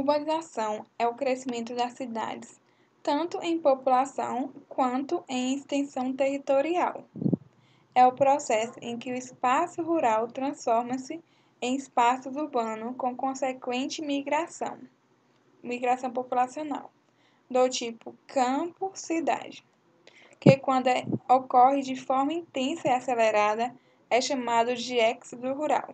urbanização é o crescimento das cidades, tanto em população quanto em extensão territorial. É o processo em que o espaço rural transforma-se em espaço urbano com consequente migração populacional, do tipo campo-cidade, que quando ocorre de forma intensa e acelerada é chamado de êxodo rural.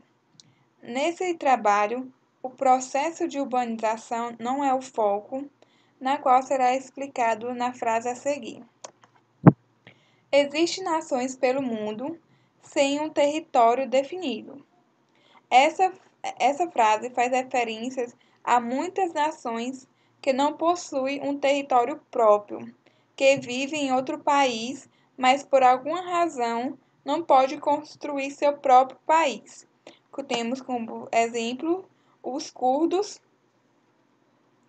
Nesse trabalho, o processo de urbanização não é o foco, na qual será explicado na frase a seguir. Existem nações pelo mundo sem um território definido. Essa frase faz referências a muitas nações que não possuem um território próprio, que vivem em outro país, mas por alguma razão não pode construir seu próprio país. Temos como exemplo os curdos,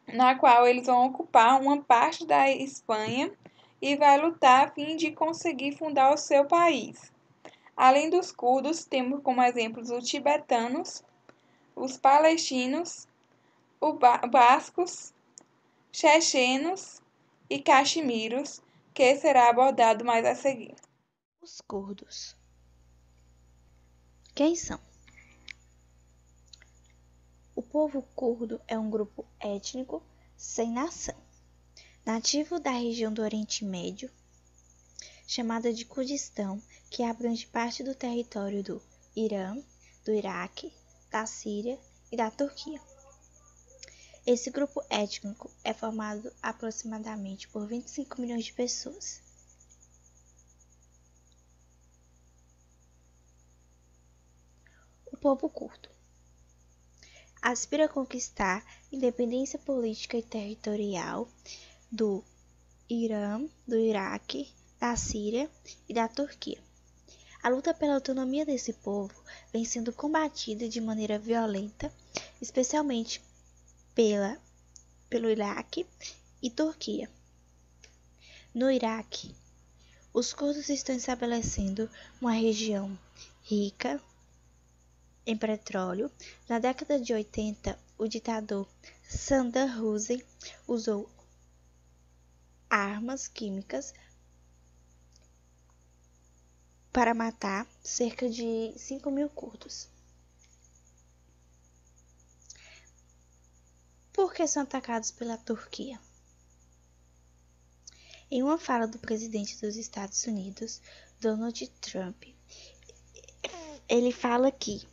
na qual eles vão ocupar uma parte da Espanha e vai lutar a fim de conseguir fundar o seu país. Além dos curdos, temos como exemplos os tibetanos, os palestinos, os bascos, chechenos e caximiros, que será abordado mais a seguir. Os curdos. Quem são? O povo curdo é um grupo étnico sem nação, nativo da região do Oriente Médio, chamada de Kurdistão, que abrange parte do território do Irã, do Iraque, da Síria e da Turquia. Esse grupo étnico é formado aproximadamente por 25 milhões de pessoas. O povo curdo aspira a conquistar independência política e territorial do Irã, do Iraque, da Síria e da Turquia. A luta pela autonomia desse povo vem sendo combatida de maneira violenta, especialmente pelo Iraque e Turquia. No Iraque, os curdos estão estabelecendo uma região rica em petróleo. Na década de 80, o ditador Saddam Hussein usou armas químicas para matar cerca de 5.000 curdos. Por que são atacados pela Turquia? Em uma fala do presidente dos Estados Unidos, Donald Trump, ele fala que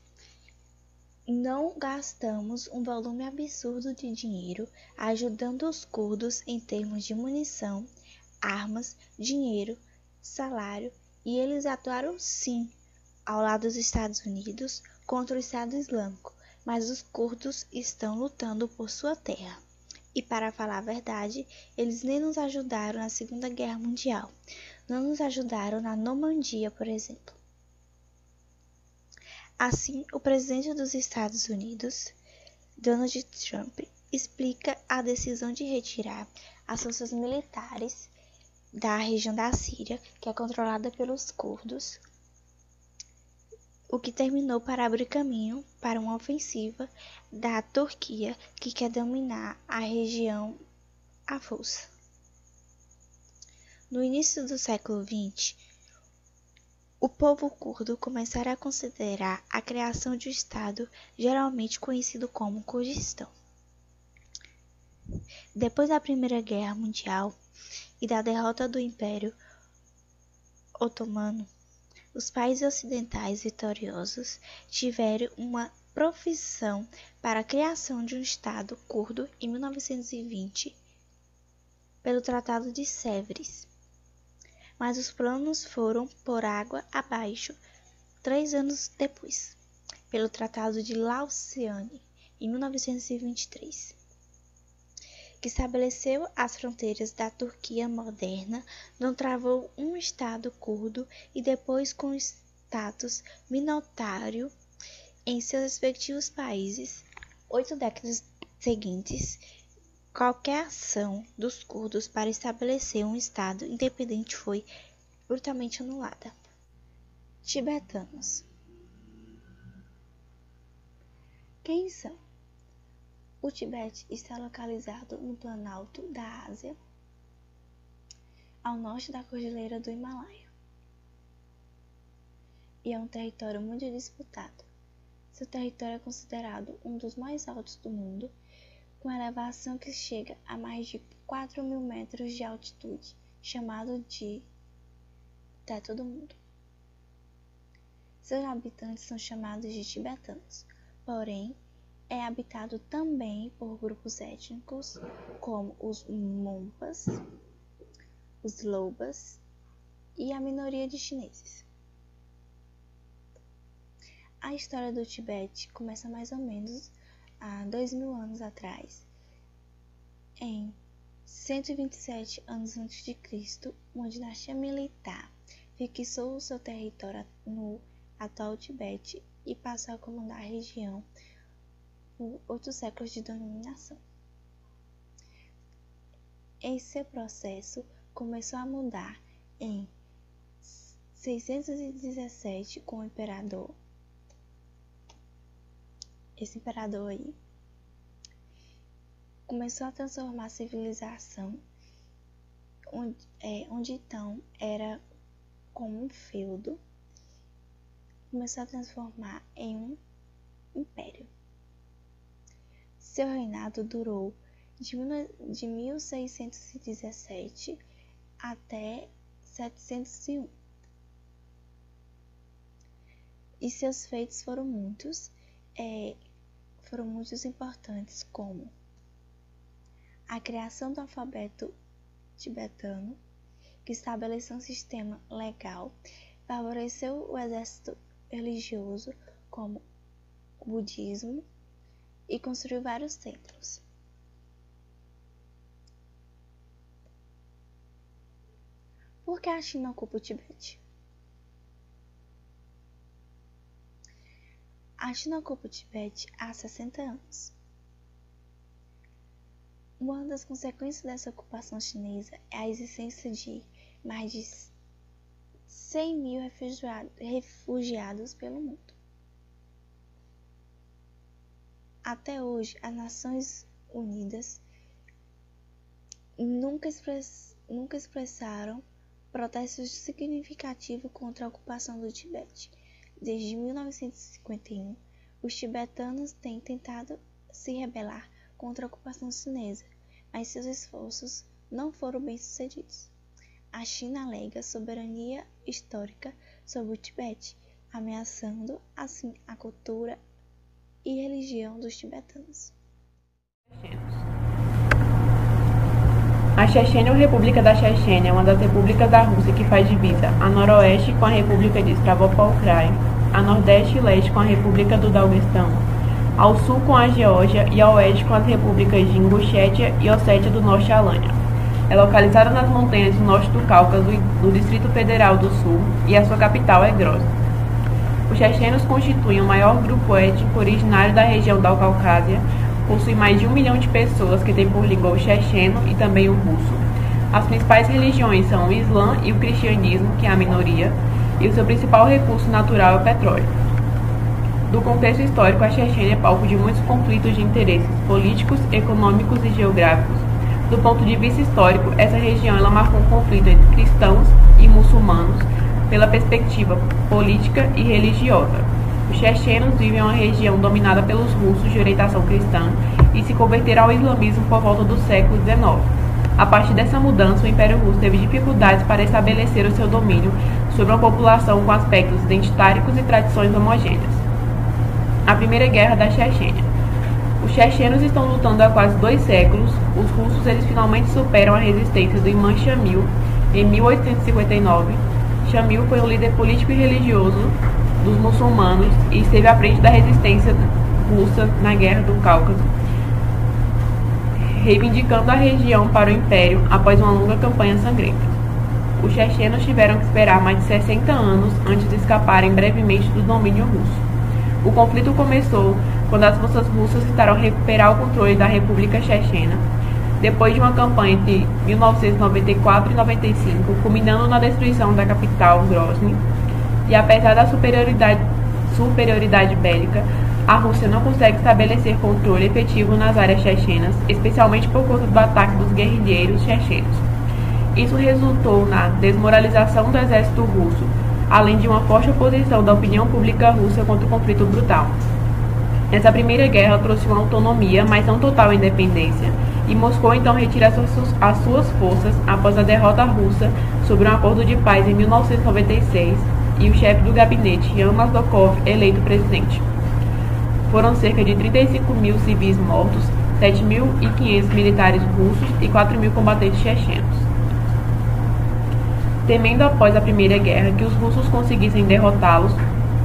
não gastamos um volume absurdo de dinheiro ajudando os curdos em termos de munição, armas, dinheiro, salário, e eles atuaram sim ao lado dos Estados Unidos contra o Estado Islâmico, mas os curdos estão lutando por sua terra. E para falar a verdade, eles nem nos ajudaram na Segunda Guerra Mundial, não nos ajudaram na Normandia, por exemplo. Assim, o presidente dos Estados Unidos, Donald Trump, explica a decisão de retirar as forças militares da região da Síria, que é controlada pelos curdos, o que terminou para abrir caminho para uma ofensiva da Turquia, que quer dominar a região à força. No início do século XX, o povo curdo começara a considerar a criação de um estado geralmente conhecido como Kurdistão. Depois da Primeira Guerra Mundial e da derrota do Império Otomano, os países ocidentais vitoriosos tiveram uma profissão para a criação de um estado curdo em 1920 pelo Tratado de Sèvres. Mas os planos foram por água abaixo 3 anos depois, pelo Tratado de Lausanne, em 1923, que estabeleceu as fronteiras da Turquia moderna, não travou um estado curdo e depois com status minoritário em seus respectivos países. 8 décadas seguintes, qualquer ação dos curdos para estabelecer um estado independente foi brutalmente anulada. Tibetanos. Quem são? O Tibete está localizado no Planalto da Ásia, ao norte da Cordilheira do Himalaia, e é um território muito disputado. Seu território é considerado um dos mais altos do mundo, com elevação que chega a mais de 4.000 metros de altitude, chamado de Teto do Mundo. Seus habitantes são chamados de tibetanos, porém, é habitado também por grupos étnicos como os Monpas, os Lobas e a minoria de chineses. A história do Tibete começa mais ou menos há 2.000 anos atrás, em 127 anos antes de Cristo, uma dinastia militar fixou o seu território no atual Tibete e passou a comandar a região por 8 séculos de dominação. Esse processo começou a mudar em 617 com o imperador. Esse imperador aí começou a transformar a civilização, onde então era como um feudo, começou a transformar em um império. Seu reinado durou de 1617 até 701. E seus feitos foram muitos importantes, como a criação do alfabeto tibetano, que estabeleceu um sistema legal, favoreceu o exército religioso, como o budismo, e construiu vários templos. Por que a China ocupa o Tibete? A China ocupa o Tibete há 60 anos. Uma das consequências dessa ocupação chinesa é a existência de mais de 100.000 refugiados pelo mundo. Até hoje, as Nações Unidas nunca expressaram protestos significativos contra a ocupação do Tibete. Desde 1951, os tibetanos têm tentado se rebelar contra a ocupação chinesa, mas seus esforços não foram bem-sucedidos. A China alega soberania histórica sobre o Tibete, ameaçando assim a cultura e religião dos tibetanos. A Chechênia ou República da Chechênia é uma das repúblicas da Rússia que faz divisa a noroeste com a República de Stavropol-Krai, a nordeste e leste com a República do Daguestão, ao sul com a Geórgia e ao oeste com as repúblicas de Ingushétia e Ossétia do Norte e Alânia. É localizada nas montanhas do norte do Cáucaso, no Distrito Federal do Sul, e a sua capital é Grozny. Os chechenos constituem o maior grupo étnico originário da região da Caucásia, possui mais de 1 milhão de pessoas que têm por língua o checheno e também o russo. As principais religiões são o Islã e o cristianismo, que é a minoria, e o seu principal recurso natural é o petróleo. Do contexto histórico, a Chechênia é palco de muitos conflitos de interesses políticos, econômicos e geográficos. Do ponto de vista histórico, essa região marcou um conflito entre cristãos e muçulmanos pela perspectiva política e religiosa. Os chechenos vivem em uma região dominada pelos russos de orientação cristã e se converteram ao islamismo por volta do século XIX. A partir dessa mudança, o Império Russo teve dificuldades para estabelecer o seu domínio sobre uma população com aspectos identitários e tradições homogêneas. A Primeira Guerra da Chechênia. Os chechenos estão lutando há quase 2 séculos. Os russos finalmente superam a resistência do Imã Shamil em 1859. Shamil foi um líder político e religioso dos muçulmanos e esteve à frente da resistência russa na Guerra do Cáucaso, reivindicando a região para o Império após uma longa campanha sangrenta. Os chechenos tiveram que esperar mais de 60 anos antes de escaparem brevemente do domínio russo. O conflito começou quando as forças russas tentaram recuperar o controle da República Chechena, depois de uma campanha entre 1994 e 1995, culminando na destruição da capital, Grozny. E apesar da superioridade bélica, a Rússia não consegue estabelecer controle efetivo nas áreas chechenas, especialmente por conta do ataque dos guerrilheiros chechenos. Isso resultou na desmoralização do exército russo, além de uma forte oposição da opinião pública russa contra o conflito brutal. Essa primeira guerra trouxe uma autonomia, mas não total independência, e Moscou então retira as suas forças após a derrota russa sobre um acordo de paz em 1996 e o chefe do gabinete, Yan Mazdokov, eleito presidente. Foram cerca de 35 mil civis mortos, 7.500 militares russos e 4.000 combatentes chechenos. Temendo após a Primeira Guerra que os russos conseguissem derrotá-los,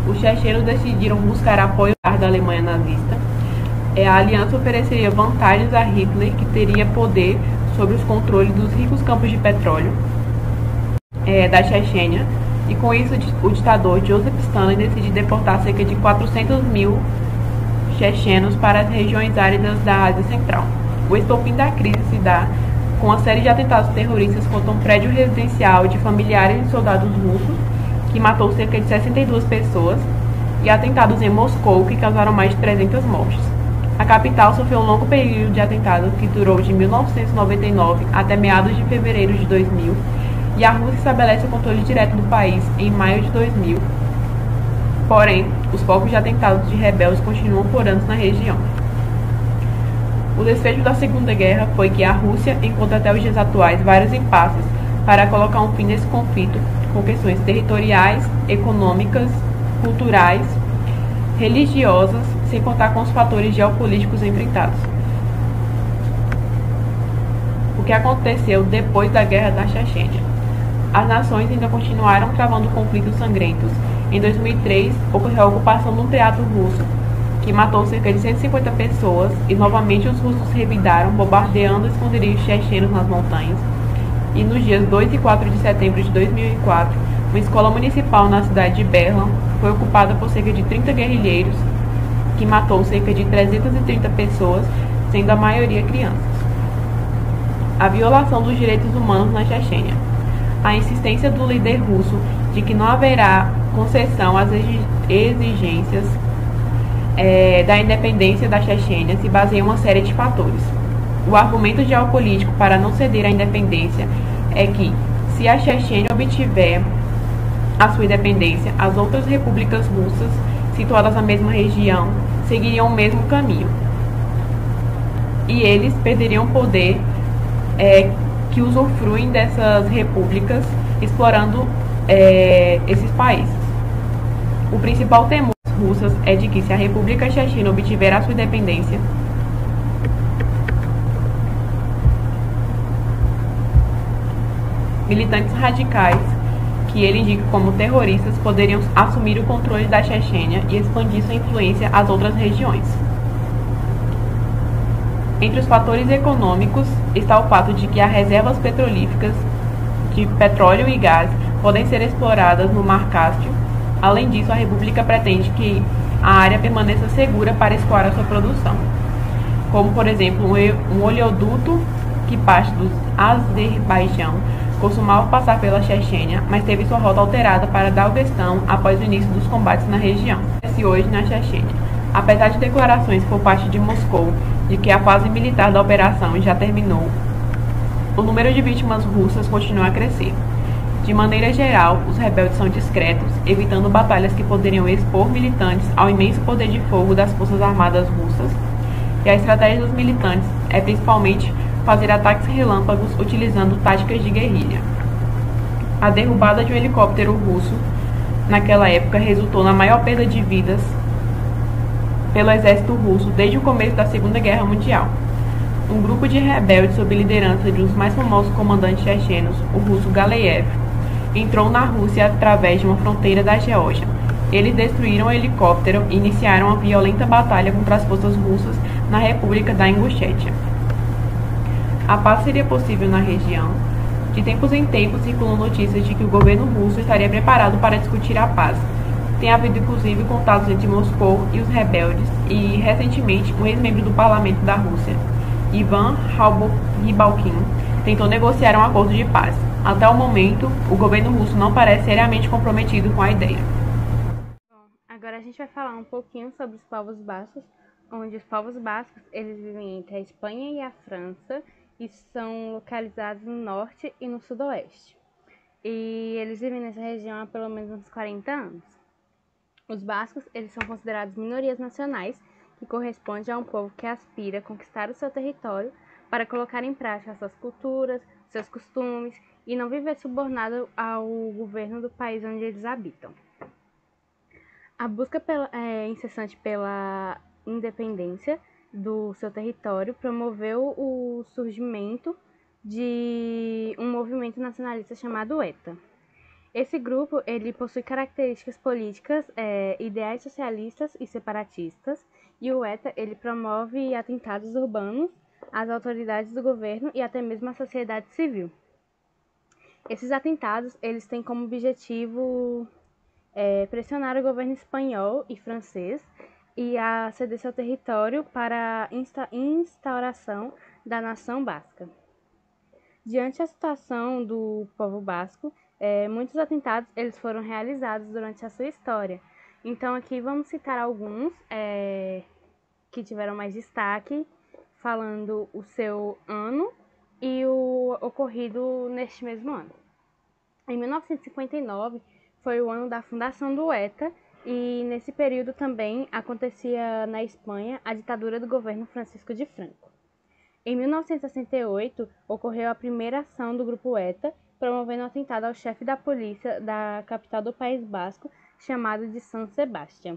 os chechenos decidiram buscar apoio da Alemanha nazista. A aliança ofereceria vantagens a Hitler, que teria poder sobre os controles dos ricos campos de petróleo da Chechênia, e com isso o ditador Joseph Stalin decidiu deportar cerca de 400 mil chechenos para as regiões áridas da Ásia Central. O estopim da crise se dá com uma série de atentados terroristas contra um prédio residencial de familiares de soldados russos, que matou cerca de 62 pessoas, e atentados em Moscou, que causaram mais de 300 mortes. A capital sofreu um longo período de atentados que durou de 1999 até meados de fevereiro de 2000, e a Rússia estabelece o controle direto do país em maio de 2000. Porém, os focos de atentados de rebeldes continuam por anos na região. O desfecho da Segunda Guerra foi que a Rússia encontra até os dias atuais vários impasses para colocar um fim nesse conflito, com questões territoriais, econômicas, culturais, religiosas, sem contar com os fatores geopolíticos enfrentados. O que aconteceu depois da Guerra da Chechênia? As nações ainda continuaram travando conflitos sangrentos. Em 2003, ocorreu a ocupação de um teatro russo, que matou cerca de 150 pessoas, e novamente os russos revidaram, bombardeando esconderijos chechenos nas montanhas. E nos dias 2 e 4 de setembro de 2004, uma escola municipal na cidade de Berlan foi ocupada por cerca de 30 guerrilheiros, que matou cerca de 330 pessoas, sendo a maioria crianças. A violação dos direitos humanos na Chechênia. A insistência do líder russo de que não haverá concessão às exigências da independência da Chechênia se baseia em uma série de fatores. O argumento geopolítico para não ceder à independência é que, se a Chechênia obtiver a sua independência, as outras repúblicas russas situadas na mesma região seguiriam o mesmo caminho, e eles perderiam poder que usufruem dessas repúblicas, explorando esses países. O principal temor das russas é de que, se a República Chechena obtiver a sua independência, militantes radicais, que ele indica como terroristas, poderiam assumir o controle da Chechênia e expandir sua influência às outras regiões. Entre os fatores econômicos está o fato de que as reservas petrolíferas de petróleo e gás podem ser exploradas no Mar Cáspio. Além disso, a República pretende que a área permaneça segura para escoar a sua produção, como, por exemplo, um oleoduto que parte do Azerbaijão costumava passar pela Chechênia, mas teve sua rota alterada para Daguestão após o início dos combates na região. Hoje na Chechênia, apesar de declarações por parte de Moscou de que a fase militar da operação já terminou, o número de vítimas russas continua a crescer. De maneira geral, os rebeldes são discretos, evitando batalhas que poderiam expor militantes ao imenso poder de fogo das forças armadas russas, e a estratégia dos militantes é principalmente fazer ataques relâmpagos utilizando táticas de guerrilha. A derrubada de um helicóptero russo naquela época resultou na maior perda de vidas pelo exército russo desde o começo da Segunda Guerra Mundial. Um grupo de rebeldes sob liderança de um dos mais famosos comandantes chechenos, o russo Galeev, entrou na Rússia através de uma fronteira da Geórgia. Eles destruíram o helicóptero e iniciaram uma violenta batalha contra as forças russas na República da Ingushétia. A paz seria possível na região. De tempos em tempos circulam notícias de que o governo russo estaria preparado para discutir a paz. Tem havido inclusive contatos entre Moscou e os rebeldes, e recentemente um ex-membro do parlamento da Rússia, Ivan Rybalkin, tentou negociar um acordo de paz. Até o momento, o governo russo não parece seriamente comprometido com a ideia. A Agora a gente vai falar um pouquinho sobre os povos bascos, onde os povos bascos eles vivem entre a Espanha e a França e são localizados no norte e no sudoeste. E eles vivem nessa região há pelo menos uns 40 anos. Os bascos eles são considerados minorias nacionais, que corresponde a um povo que aspira a conquistar o seu território para colocar em prática suas culturas, seus costumes e não viver subornado ao governo do país onde eles habitam. A busca incessante pela independência do seu território promoveu o surgimento de um movimento nacionalista chamado ETA. Esse grupo ele possui características políticas, ideais socialistas e separatistas, e o ETA ele promove atentados urbanos às autoridades do governo e até mesmo à sociedade civil. Esses atentados eles têm como objetivo pressionar o governo espanhol e francês e a ceder seu território para a instauração da nação basca. Diante da situação do povo basco, muitos atentados eles foram realizados durante a sua história. Então aqui vamos citar alguns que tiveram mais destaque, falando o seu ano e o ocorrido neste mesmo ano. Em 1959 foi o ano da fundação do ETA e nesse período também acontecia na Espanha a ditadura do governo Francisco de Franco. Em 1968 ocorreu a primeira ação do grupo ETA, promovendo um atentado ao chefe da polícia da capital do País Basco, chamado de San Sebastián.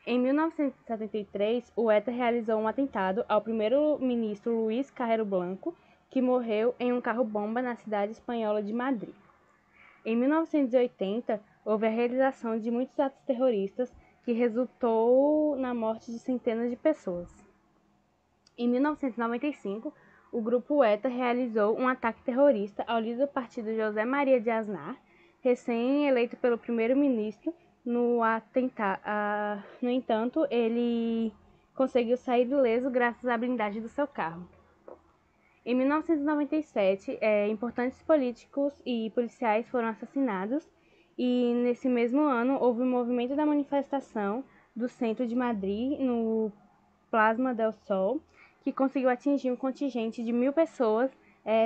Em 1973, o ETA realizou um atentado ao primeiro-ministro Luís Carrero Blanco, que morreu em um carro-bomba na cidade espanhola de Madrid. Em 1980, houve a realização de muitos atos terroristas que resultou na morte de centenas de pessoas. Em 1995, o grupo ETA realizou um ataque terrorista ao líder do partido José Maria de Aznar, recém-eleito pelo primeiro-ministro. No entanto, ele conseguiu sair ileso graças à blindagem do seu carro. Em 1997, importantes políticos e policiais foram assassinados e, nesse mesmo ano, houve um movimento da manifestação do centro de Madrid, no Plasma del Sol, que conseguiu atingir um contingente de 1.000 pessoas,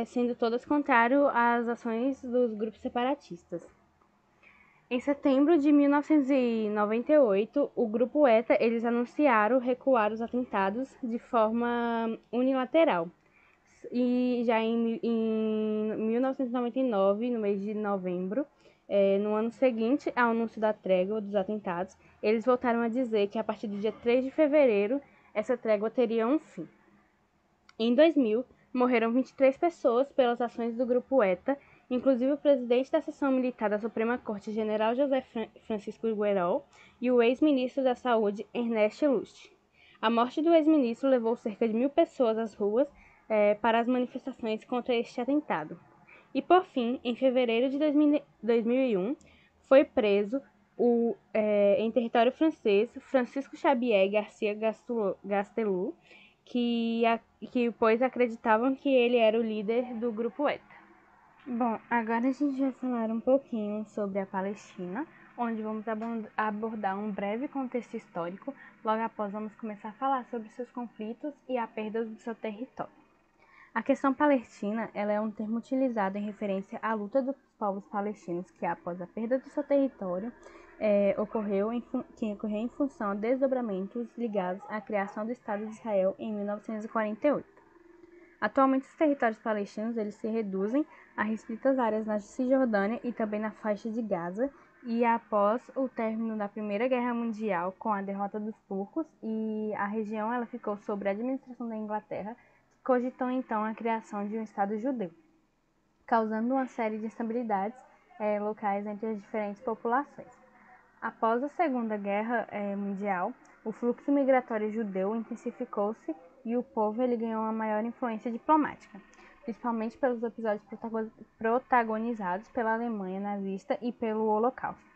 sendo todas contrárias às ações dos grupos separatistas. Em setembro de 1998, o grupo ETA eles anunciaram recuar os atentados de forma unilateral. E já em 1999, no mês de novembro, no ano seguinte ao anúncio da trégua dos atentados, eles voltaram a dizer que a partir do dia 3 de fevereiro, essa trégua teria um fim. Em 2000, morreram 23 pessoas pelas ações do grupo ETA, inclusive o presidente da seção militar da Suprema Corte, General José Francisco Guerol, e o ex-ministro da Saúde, Ernest Lust. A morte do ex-ministro levou cerca de 1.000 pessoas às ruas para as manifestações contra este atentado. E, por fim, em fevereiro de 2001, foi preso em território francês Francisco Xavier Garcia Gastelum, pois acreditavam que ele era o líder do grupo ETA. Bom, agora a gente vai falar um pouquinho sobre a Palestina, onde vamos abordar um breve contexto histórico. Logo após, vamos começar a falar sobre seus conflitos e a perda do seu território. A questão palestina ela é um termo utilizado em referência à luta dos povos palestinos que, após a perda do seu território, ocorreu em função a desdobramentos ligados à criação do Estado de Israel em 1948. Atualmente, os territórios palestinos eles se reduzem a restritas áreas na Cisjordânia e também na faixa de Gaza, e após o término da Primeira Guerra Mundial, com a derrota dos turcos, e a região ela ficou sob a administração da Inglaterra, que cogitou então a criação de um Estado judeu, causando uma série de instabilidades locais entre as diferentes populações. Após a Segunda Guerra Mundial, o fluxo migratório judeu intensificou-se e o povo ele ganhou uma maior influência diplomática, principalmente pelos episódios protagonizados pela Alemanha nazista e pelo Holocausto.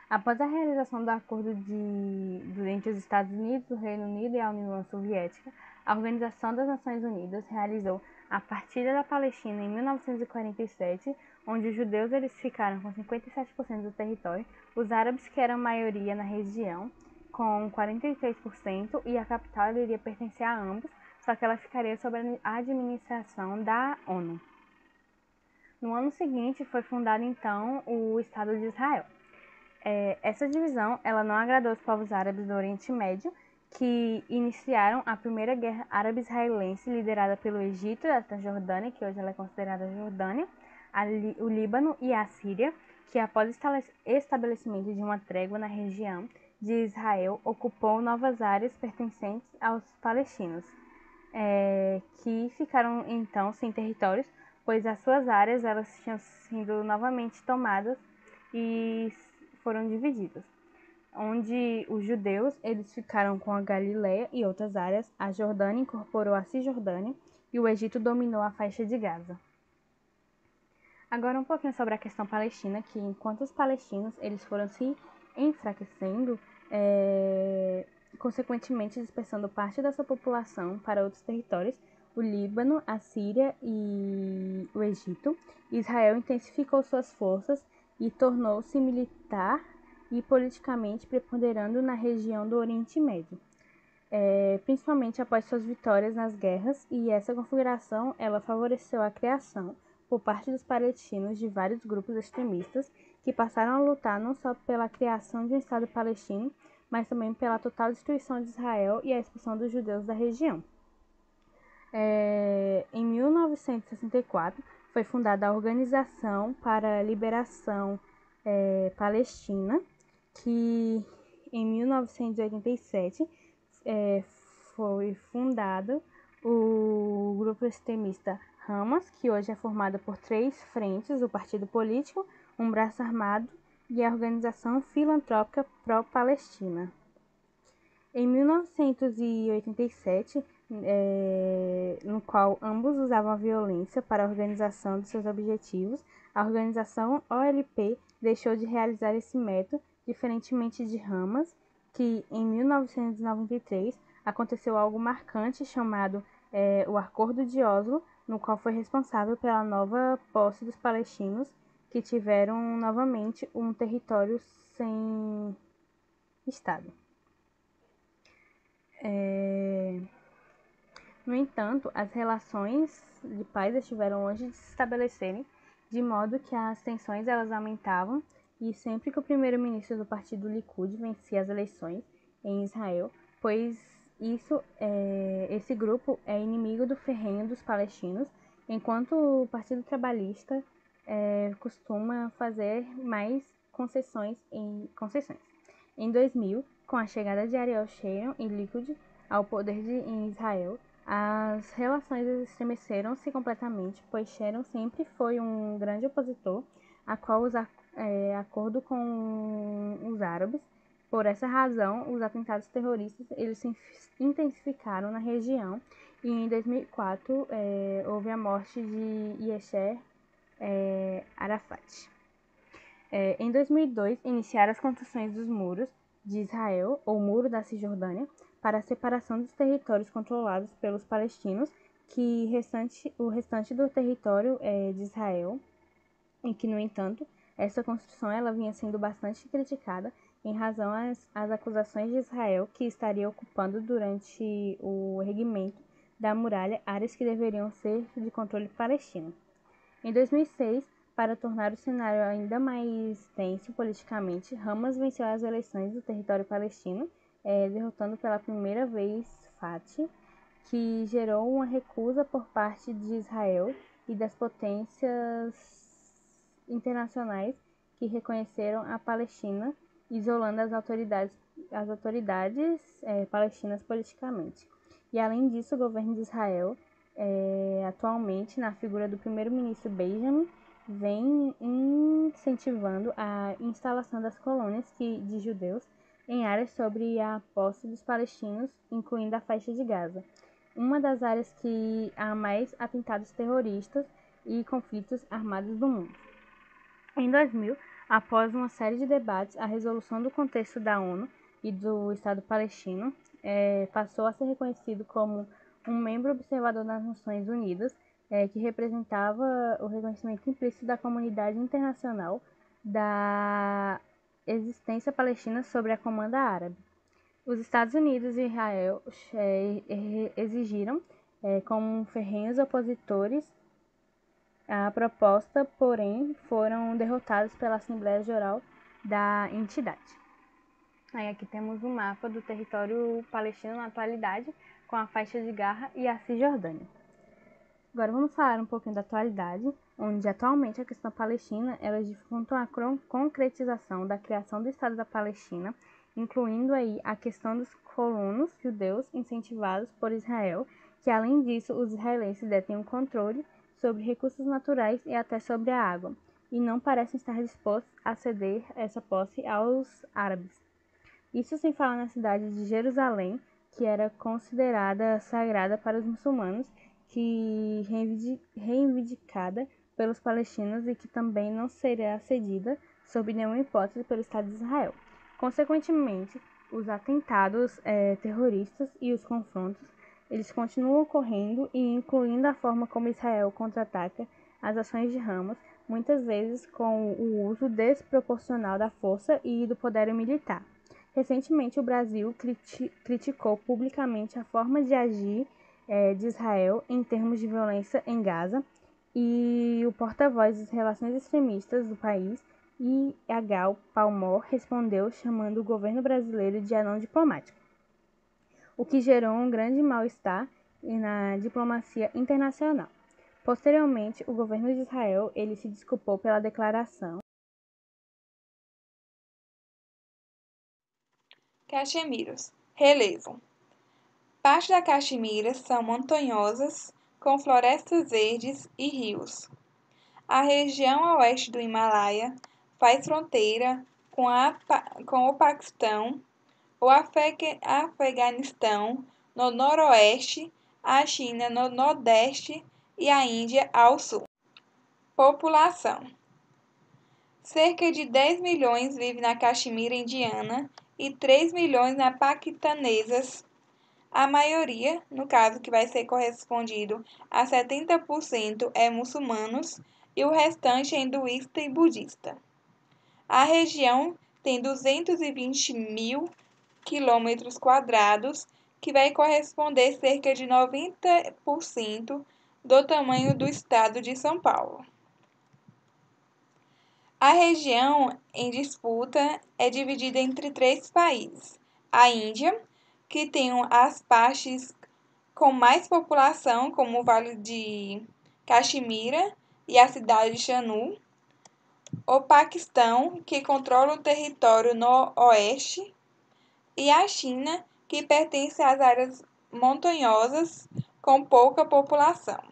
Após a realização do acordo entre os Estados Unidos, o Reino Unido e a União Soviética, a Organização das Nações Unidas realizou a partilha da Palestina em 1947, onde os judeus eles ficaram com 57% do território, os árabes, que eram maioria na região, com 43%, e a capital iria pertencer a ambos, só que ela ficaria sob a administração da ONU. No ano seguinte, foi fundado então o Estado de Israel. Essa divisão ela não agradou os povos árabes do Oriente Médio, que iniciaram a primeira guerra árabe-israelense, liderada pelo Egito, a Jordânia, que hoje ela é considerada Jordânia, o Líbano e a Síria, que após estabelecimento de uma trégua na região de Israel, ocupou novas áreas pertencentes aos palestinos, que ficaram então sem territórios, pois as suas áreas elas tinham sido novamente tomadas e foram divididas, onde os judeus eles ficaram com a Galileia e outras áreas, a Jordânia incorporou a Cisjordânia e o Egito dominou a faixa de Gaza. Agora um pouquinho sobre a questão palestina, que enquanto os palestinos eles foram se enfraquecendo, consequentemente dispersando parte da sua população para outros territórios, o Líbano, a Síria e o Egito, Israel intensificou suas forças e tornou-se militar e politicamente preponderando na região do Oriente Médio, principalmente após suas vitórias nas guerras, e essa configuração ela favoreceu a criação por parte dos palestinos de vários grupos extremistas que passaram a lutar não só pela criação de um Estado palestino, mas também pela total destruição de Israel e a expulsão dos judeus da região. Em 1964, foi fundada a Organização para a Liberação Palestina, que em 1987 foi fundado o grupo extremista Hamas, que hoje é formado por 3 frentes: o partido político, um braço armado e a Organização Filantrópica Pró-Palestina. Em 1987, no qual ambos usavam a violência para a organização de seus objetivos, a organização OLP deixou de realizar esse método, diferentemente de Hamas, que em 1993 aconteceu algo marcante chamado o Acordo de Oslo, no qual foi responsável pela nova posse dos palestinos, que tiveram novamente um território sem Estado. No entanto, as relações de paz estiveram longe de se estabelecerem, de modo que as tensões elas aumentavam, e sempre que o primeiro-ministro do partido Likud vencia as eleições em Israel, pois esse grupo é inimigo do ferrenho dos palestinos, enquanto o Partido Trabalhista costuma fazer mais concessões. Em 2000, com a chegada de Ariel Sharon e Likud ao poder em Israel, as relações estremeceram-se completamente, pois Sharon sempre foi um grande opositor a qual acordo com os árabes. Por essa razão, os atentados terroristas eles se intensificaram na região, e em 2004 houve a morte de Yasser Arafat. Em 2002, iniciaram as construções dos muros de Israel, ou Muro da Cisjordânia, para a separação dos territórios controlados pelos palestinos, o restante do território de Israel, e que, no entanto, essa construção ela vinha sendo bastante criticada em razão às acusações de Israel que estaria ocupando durante o erguimento da muralha áreas que deveriam ser de controle palestino. Em 2006, para tornar o cenário ainda mais tenso politicamente, Hamas venceu as eleições do território palestino, derrotando pela primeira vez Fatah, que gerou uma recusa por parte de Israel e das potências internacionais que reconheceram a Palestina, isolando as autoridades palestinas politicamente. E além disso, o governo de Israel, atualmente, na figura do primeiro-ministro Benjamin, vem incentivando a instalação das colônias de judeus em áreas sobre a posse dos palestinos, incluindo a faixa de Gaza, uma das áreas que há mais atentados terroristas e conflitos armados do mundo. Em 2000, após uma série de debates, a resolução do contexto da ONU e do Estado palestino passou a ser reconhecido como um membro observador das Nações Unidas, que representava o reconhecimento implícito da comunidade internacional da existência palestina sobre a comanda árabe. Os Estados Unidos e Israel exigiram, como ferrenhos opositores à proposta, porém foram derrotados pela Assembleia Geral da entidade. Aí aqui temos um mapa do território palestino na atualidade, com a faixa de Gaza e a Cisjordânia. Agora vamos falar um pouquinho da atualidade, onde atualmente a questão palestina ela dificulta a concretização da criação do Estado da Palestina, incluindo aí a questão dos colonos judeus incentivados por Israel, que além disso os israelenses detêm um controle sobre recursos naturais e até sobre a água, e não parecem estar dispostos a ceder essa posse aos árabes. Isso sem falar na cidade de Jerusalém, que era considerada sagrada para os muçulmanos, que reivindicada pelos palestinos e que também não será cedida sob nenhuma hipótese pelo Estado de Israel. Consequentemente, os atentados terroristas e os confrontos eles continuam ocorrendo e incluindo a forma como Israel contra-ataca as ações de Hamas, muitas vezes com o uso desproporcional da força e do poder militar. Recentemente, o Brasil criticou publicamente a forma de agir de Israel em termos de violência em Gaza, e o porta-voz das relações extremistas do país, Yagal Palmor, respondeu chamando o governo brasileiro de anão diplomático, o que gerou um grande mal-estar na diplomacia internacional. Posteriormente, o governo de Israel ele se desculpou pela declaração. Caxemiras. Relevo. Parte da Caxemira são montanhosas, com florestas verdes e rios. A região a oeste do Himalaia faz fronteira com o Paquistão, o Afeganistão no noroeste, a China no nordeste e a Índia ao sul. População. Cerca de 10 milhões vivem na Caxemira indiana e 3 milhões na paquistanesas. A maioria, no caso que vai ser correspondido a 70%, é muçulmanos e o restante é hinduísta e budista. A região tem 220 mil quilômetros quadrados, que vai corresponder a cerca de 90% do tamanho do estado de São Paulo. A região em disputa é dividida entre 3 países: a Índia, que tem as partes com mais população, como o Vale de Caxemira e a cidade de Jammu, o Paquistão, que controla o território no oeste, e a China, que pertence às áreas montanhosas com pouca população.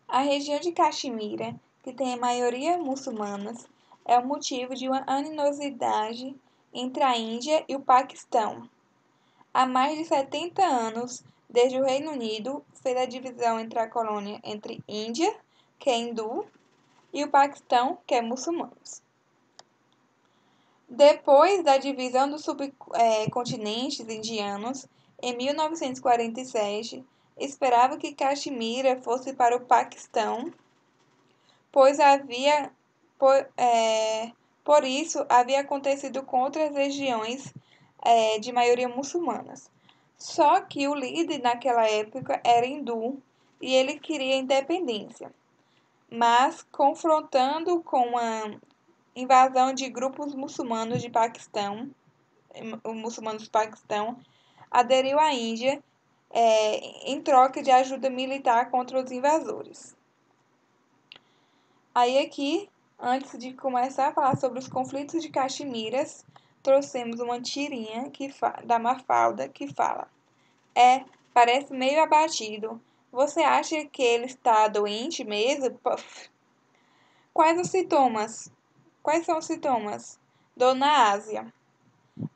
A região de Caxemira, que tem a maioria muçulmanas, é o motivo de uma animosidade entre a Índia e o Paquistão. Há mais de 70 anos, desde o Reino Unido fez a divisão entre a colônia entre Índia, que é hindu, e o Paquistão, que é muçulmano. Depois da divisão dos subcontinentes indianos, em 1947, esperava que Caxemira fosse para o Paquistão, pois por isso havia acontecido com outras regiões de maioria muçulmanas. Só que o líder naquela época era hindu e ele queria independência, mas confrontando com a invasão de grupos muçulmanos do Paquistão, aderiu à Índia em troca de ajuda militar contra os invasores. Aí aqui, antes de começar a falar sobre os conflitos de Caxemiras, trouxemos uma tirinha da Mafalda que fala: parece meio abatido. Você acha que ele está doente mesmo? Puff. Quais são os sintomas? Dor na Ásia.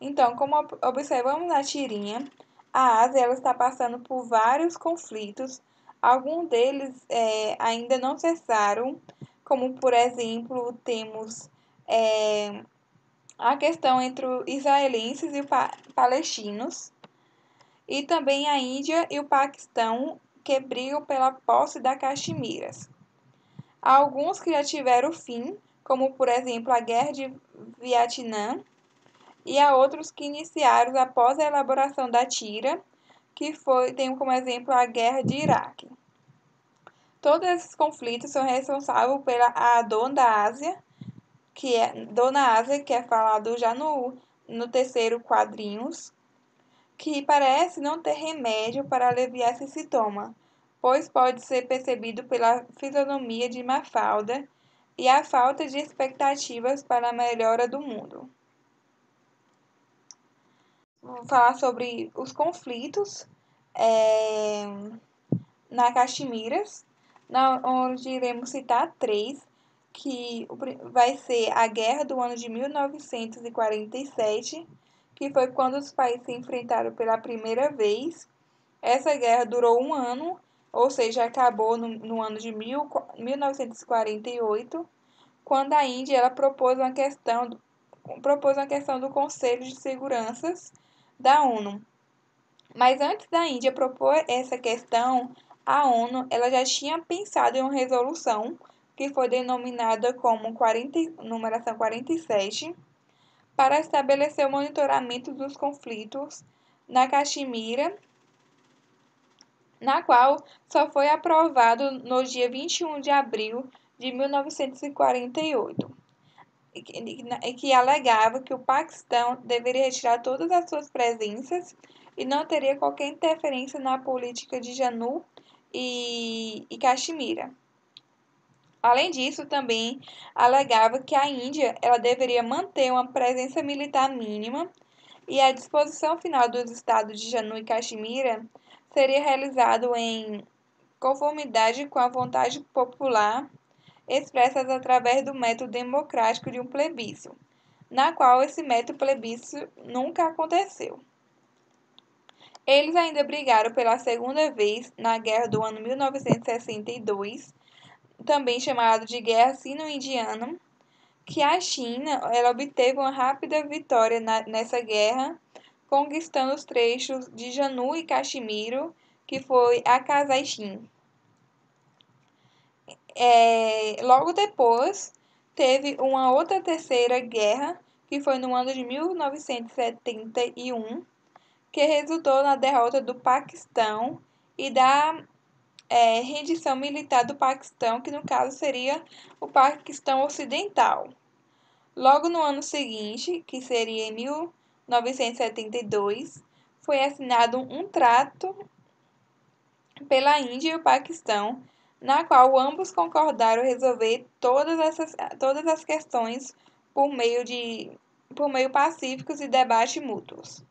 Então, como observamos na tirinha, a Ásia ela está passando por vários conflitos. Alguns deles ainda não cessaram, como, por exemplo, temos a questão entre os israelenses e os palestinos, e também a Índia e o Paquistão que brigam pela posse da Caxemiras. Há alguns que já tiveram fim, como por exemplo a Guerra de Vietnã, e há outros que iniciaram após a elaboração da Tira, tem como exemplo a Guerra de Iraque. Todos esses conflitos são responsáveis pela Dona Ásia, que é falado já no terceiro quadrinhos, que parece não ter remédio para aliviar esse sintoma, pois pode ser percebido pela fisionomia de Mafalda e a falta de expectativas para a melhora do mundo. Vou falar sobre os conflitos na Caxemiras, onde iremos citar três, que vai ser a Guerra do ano de 1947, que foi quando os países se enfrentaram pela primeira vez. Essa guerra durou um ano, ou seja, acabou no ano de 1948, quando a Índia ela propôs uma questão do Conselho de Segurança da ONU. Mas antes da Índia propor essa questão, a ONU ela já tinha pensado em uma resolução que foi denominada como numeração 47, para estabelecer o monitoramento dos conflitos na Caxemira, na qual só foi aprovado no dia 21 de abril de 1948, e que alegava que o Paquistão deveria retirar todas as suas presenças e não teria qualquer interferência na política de Jammu e Caxemira. Além disso, também alegava que a Índia ela deveria manter uma presença militar mínima e a disposição final dos estados de Jammu e Caxemira seria realizado em conformidade com a vontade popular expressas através do método democrático de um plebiscito, na qual esse método plebiscito nunca aconteceu. Eles ainda brigaram pela segunda vez na Guerra do ano 1962, também chamado de Guerra Sino-Indiana, que a China ela obteve uma rápida vitória nessa guerra, conquistando os trechos de Jammu e Caxemira, que foi a Cazaichin. Logo depois, teve uma outra terceira guerra, que foi no ano de 1971, que resultou na derrota do Paquistão e da rendição militar do Paquistão, que no caso seria o Paquistão Ocidental. Logo no ano seguinte, que seria em 1972, foi assinado um trato pela Índia e o Paquistão, na qual ambos concordaram resolver todas as questões por meio pacíficos e debates mútuos.